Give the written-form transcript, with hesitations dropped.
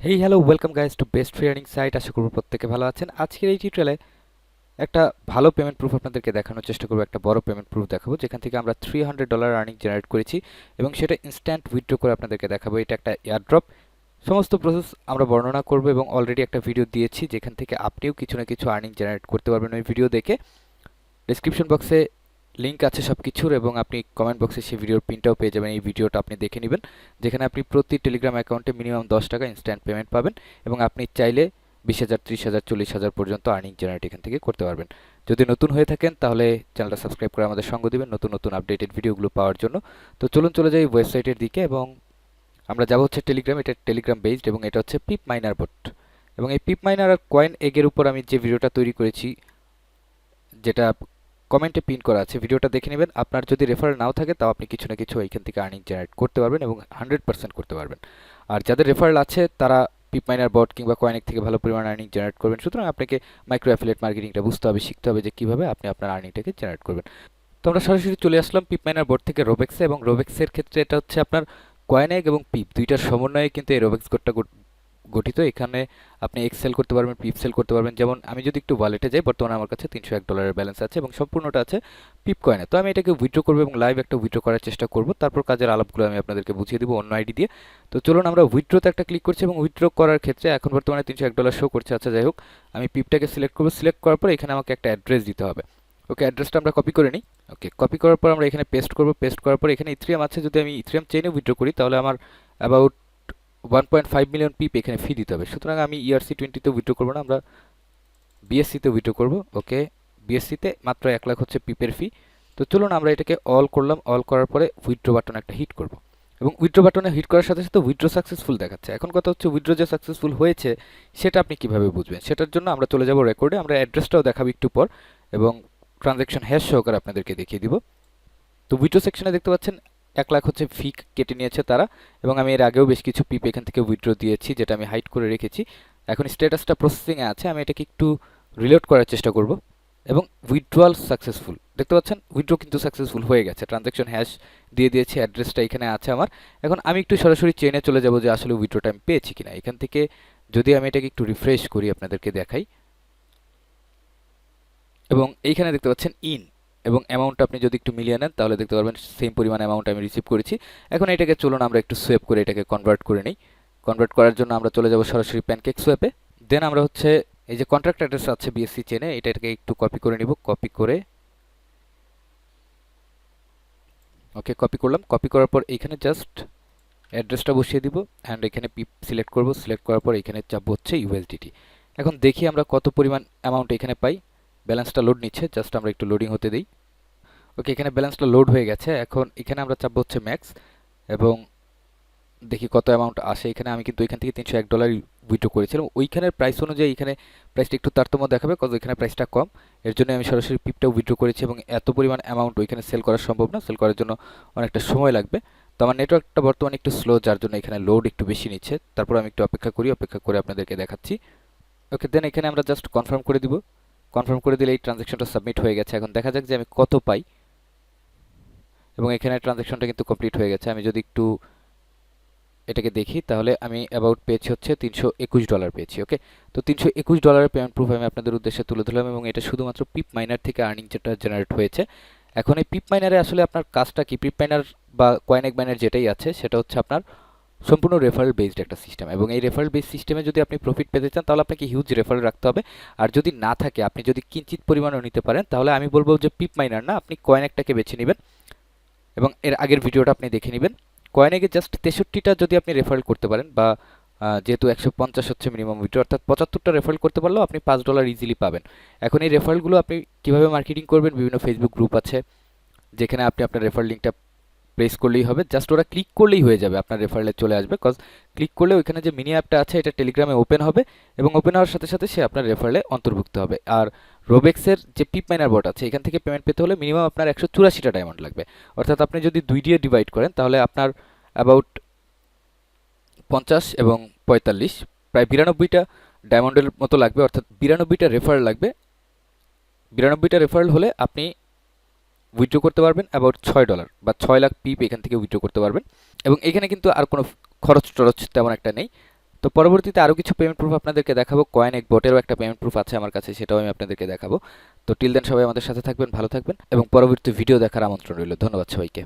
Hey hello welcome guys to best free earning site. আশা করব প্রত্যেকে ভালো আছেন। আজকের এই টিউটোরিয়ালে একটা ভালো পেমেন্ট প্রুফ আপনাদেরকে দেখানোর চেষ্টা করব। একটা বড় পেমেন্ট প্রুফ দেখাবো যেখান থেকে আমরা $300 আর্নিং জেনারেট করেছি এবং সেটা ইনস্ট্যান্ট উইথড্র করে আপনাদেরকে দেখাবো। এটা একটা এয়ারড্রপ। সমস্ত প্রসেস আমরা বর্ণনা করব এবং অলরেডি একটা ভিডিও দিয়েছি যেখান থেকে আপনিও কিছু না কিছু আর্নিং জেনারেট করতে পারবেন ওই ভিডিও দেখে। ডেসক্রিপশন বক্সে লিঙ্ক আছে সব কিছুর এবং আপনি কমেন্ট বক্সে সেই ভিডিওর প্রিন্টটাও পেয়ে যাবেন। এই ভিডিওটা আপনি দেখে নেবেন, যেখানে আপনি প্রতি টেলিগ্রাম অ্যাকাউন্টে মিনিমাম $10 ইনস্ট্যান্ট পেমেন্ট পাবেন এবং আপনি চাইলে 20,000, 30,000, 40,000 পর্যন্ত আর্নিং জেনারেট এখান থেকে করতে পারবেন। যদি নতুন হয়ে থাকেন তাহলে চ্যানেলটা সাবস্ক্রাইব করে আমাদের সঙ্গ দিবেন নতুন নতুন আপডেটেড ভিডিওগুলো পাওয়ার জন্য। তো চলুন চলে যাই ওয়েবসাইটের দিকে এবং আমরা যাব হচ্ছে টেলিগ্রাম। এটা টেলিগ্রাম বেসড এবং এটা হচ্ছে পিপ মাইনার বট। এবং এই পিপ মাইনার আর কয়েন এগের উপর আমি যে ভিডিওটা তৈরি করেছি, যেটা কমেন্টে পিন করা আছে, ভিডিওটা দেখে নেবেন। আপনার যদি রেফারেল নাও থাকে তাও আপনি কিছু না কিছু এইখান থেকে আর্নিং জেনারেট করতে পারবেন এবং 100% করতে পারবেন। আর যাদের রেফারেল আছে তারা পিপ মাইনার বট কিংবা কয়েনেক থেকে ভালো পরিমাণ আর্নিং জেনারেট করবেন। সুতরাং আপনাকে মাইক্রো অ্যাফিলিয়েট মার্কেটিংটা বুঝতে হবে, শিখতে হবে যে কীভাবে আপনি আপনার আর্নিংটাকে জেনারেট করবেন। তো আমরা সরাসরি চলে আসলাম পিপ মাইনার বট থেকে রোবেক্সে এবং রোবেক্সের ক্ষেত্রে এটা হচ্ছে আপনার কয়েনেক এবং পিপ দুইটার সমন্বয়ে কিন্তু এই রোবেক্স কোডটা গঠিত। এখানে আপনি এক্সেল করতে পারবেন, পিপ সেল করতে পারবেন। যেমন আমি যদি একটু ওয়ালেটে যাই, বর্তমানে আমার কাছে $301 ব্যালেন্স আছে এবং সম্পূর্ণটা আছে পিপ কয়েনে। তো আমি এটাকে উইথড্র করবো এবং লাইভ একটা উইথড্র করার চেষ্টা করব। তারপর কাজের আলাপগুলো আমি আপনাদেরকে বুঝিয়ে দেবো অন্য আইডি দিয়ে। তো চলুন আমরা উইথড্রোতে একটা ক্লিক করছি এবং উইথড্র করার ক্ষেত্রে এখন বর্তমানে $301 শো করছে। আচ্ছা যাই হোক, আমি পিপটাকে সিলেক্ট করবো। সিলেক্ট করার পর এখানে আমাকে একটা অ্যাড্রেস দিতে হবে। ওকে, অ্যাড্রেসটা আমরা কপি করে নিই। ওকে, কপি করার পর আমরা এখানে পেস্ট করব। পেস্ট করার পর এখানে ইথ্রিয়াম আছে, যদি আমি ইথ্রিয়াম চেইনে উইথড্র করি তাহলে আমার অ্যাবাউট 1.5 মিলিয়ন পিপ এখানে ফি দিতে হবে। সুতরাং আমি ERC20-তে উইথড্র করবো না, আমরা BSC-তে উইথড্র করবো। ওকে, BSC-তে মাত্র 1 লাখ হচ্ছে পিপের ফি। তো চলুন আমরা এটাকে অল করলাম। অল করার পরে উইথড্র বাটন একটা হিট করব এবং উইথড্র বাটনে হিট করার সাথে সাথে উইথড্র সাকসেসফুল দেখাচ্ছে। এখন কথা হচ্ছে উইথড্র যে সাকসেসফুল হয়েছে সেটা আপনি কিভাবে বুঝবেন, সেটার জন্য আমরা চলে যাব রেকর্ডে। আমরা অ্যাড্রেসটাও দেখাবো একটু পর এবং ট্রানজ্যাকশন হ্যাশ সহকারে আপনাদেরকে দেখিয়ে দিব। তো উইথড্র সেকশনে দেখতে পাচ্ছেন 1 লাখ হচ্ছে ফি কেটে নিয়েছে তারা এবং আমি এর আগেও বেশ কিছু পিপ এখান থেকে উইথড্র দিয়েছি যেটা আমি হাইড করে রেখেছি। এখন স্ট্যাটাসটা প্রসেসিংয়ে আছে, আমি এটাকে একটু রিলোড করার চেষ্টা করব এবং উইথড্রয়াল সাকসেসফুল দেখতে পাচ্ছেন। উইথড্র কিন্তু সাকসেসফুল হয়ে গেছে, ট্রানজ্যাকশন হ্যাশ দিয়ে দিয়েছি, অ্যাড্রেসটা এখানে আছে আমার। এখন আমি একটু সরাসরি চেনে চলে যাব যে আসলে উইথড্রটা আমি পেয়েছি কিনা। এখান থেকে যদি আমি এটাকে একটু রিফ্রেশ করি আপনাদেরকে দেখাই এবং এইখানে দেখতে পাচ্ছেন ইন এবং অ্যামাউন্টটা আপনি যদি একটু মিলিয়ে নেন তাহলে দেখতে পারবেন সেম পরিমাণ অ্যামাউন্ট আমি রিসিভ করেছি। এখন এটাকে চলুন আমরা একটু সোয়েপ করে এটাকে কনভার্ট করে নিই। কনভার্ট করার জন্য আমরা চলে যাব সরাসরি প্যানকেক সোয়েপে। দেন আমরা হচ্ছে এই যে কন্ট্রাক্ট অ্যাড্রেস আছে BSC চেনে, এটাকে একটু কপি করে নিব। কপি করে ওকে, কপি করলাম। কপি করার পর এইখানে জাস্ট অ্যাড্রেসটা বসিয়ে দিব অ্যান্ড এখানে পিপ সিলেক্ট করব। সিলেক্ট করার পর এখানে চাপবো হচ্ছে USDT। এখন দেখি আমরা কত পরিমাণ অ্যামাউন্ট এখানে পাই। ব্যালেন্সটা লোড নিচ্ছে, জাস্ট আমরা একটু লোডিং হতে দিই। ওকে, এখানে ব্যালেন্সটা লোড হয়ে গেছে। এখন এখানে আমরা চাপবো হচ্ছে ম্যাক্স এবং দেখি কত অ্যামাউন্ট আসে। এখানে আমি কিন্তু এখান থেকে $301 উইথড্র করেছিলাম। ওইখানের প্রাইস অনুযায়ী এখানে প্রাইসটা একটু তারতম্য দেখাবে, কজ এখানে প্রাইসটা কম। এর জন্য আমি সরাসরি পিপটা উইথড্র করেছি এবং এত পরিমাণ অ্যামাউন্ট ওইখানে সেল করা সম্ভব না, সেল করার জন্য অনেকটা সময় লাগবে। তো আমার নেটওয়ার্কটা বর্তমানে একটু স্লো, যার জন্য এখানে লোড একটু বেশি নিচ্ছে। তারপর আমি একটু অপেক্ষা করি, অপেক্ষা করে আপনাদেরকে দেখাচ্ছি। ওকে, দেন এখানে আমরা জাস্ট কনফার্ম করে দিব। কনফার্ম করে দিলে এই ট্রানজ্যাকশনটা সাবমিট হয়ে গেছে। এখন দেখা যাক যে আমি কত পাই এবং এখানে ট্রানজ্যাকশনটা কিন্তু কমপ্লিট হয়ে গেছে। আমি যদি একটু এটাকে দেখি তাহলে আমি অ্যাবাউট পেয়েছি হচ্ছে $321 পেয়েছি। ওকে, তো $321 পেমেন্ট প্রুফ আমি আপনাদের উদ্দেশ্যে তুলে ধরলাম এবং এটা শুধুমাত্র পিপ মাইনার থেকে আর্নিং যেটা জেনারেট হয়েছে। এখন এই পিপ মাইনারে আসলে আপনার কাজটা কি, পিপ মাইনার বা কয়েনেক মাইনার যেটাই আছে সেটা হচ্ছে আপনার সম্পূর্ণ রেফারেল বেসড একটা সিস্টেম এবং এই রেফারেল বেসড সিস্টেমে যদি আপনি প্রফিট পেতে চান তাহলে আপনাকে হিউজ রেফারেল রাখতে হবে। আর যদি না থাকে, আপনি যদি কিঞ্চিত পরিমাণও নিতে পারেন, তাহলে আমি বলবো যে পিপ মাইনার না, আপনি কয়েনেকটাকে বেছে নেবেন এবং এর আগের ভিডিওটা আপনি দেখে নেবেন। কয়েনেকে জাস্ট 63টা যদি আপনি রেফারেল করতে পারেন বা যেহেতু 150 হচ্ছে মিনিমাম উইথড্র, অর্থাৎ 75টা রেফারেল করতে পারলেও আপনি $5 ইজিলি পাবেন। এখন এই রেফারেলগুলো আপনি কীভাবে মার্কেটিং করবেন, বিভিন্ন ফেসবুক গ্রুপ আছে যেখানে আপনি আপনার রেফারেল লিঙ্কটা প্রেস করলেই হবে, জাস্ট ওরা ক্লিক করলেই হয়ে যাবে, আপনার রেফারেলে চলে আসবে। কজ ক্লিক করলে ওইখানে যে মিনি অ্যাপটা আছে এটা টেলিগ্রামে ওপেন হবে এবং ওপেন হওয়ার সাথে সাথে সে আপনার রেফারেলে অন্তর্ভুক্ত হবে। আর রোবেক্সের যে পিপ মাইনার বট আছে এখান থেকে পেমেন্ট পেতে হলে মিনিমাম আপনার 184টা ডায়মন্ড লাগবে। অর্থাৎ আপনি যদি 2 দিয়ে ডিভাইড করেন তাহলে আপনার অ্যাবাউট 50 এবং 45 প্রায় 92টা ডায়মন্ডের মতো লাগবে, অর্থাৎ 92টা রেফারেল লাগবে। 92টা রেফারেল হলে আপনি উইথড্র করতে পারবেন অ্যাবাউট $6 বা 6 লাখ পিপ এখান থেকে উইথড্র করতে পারবেন এবং এখানে কিন্তু আর কোনো খরচ টরচ তেমন একটা নেই। তো পরবর্তীতে আরও কিছু পেমেন্ট প্রুফ আপনাদেরকে দেখাবো। কয়েন এক বটেরও একটা পেমেন্ট প্রুফ আছে আমার কাছে, সেটাও আমি আপনাদেরকে দেখাবো। তো টিল দেন সবাই আমাদের সাথে থাকবেন, ভালো থাকবেন এবং পরবর্তী ভিডিও দেখার আমন্ত্রণ রইল। ধন্যবাদ সবাইকে।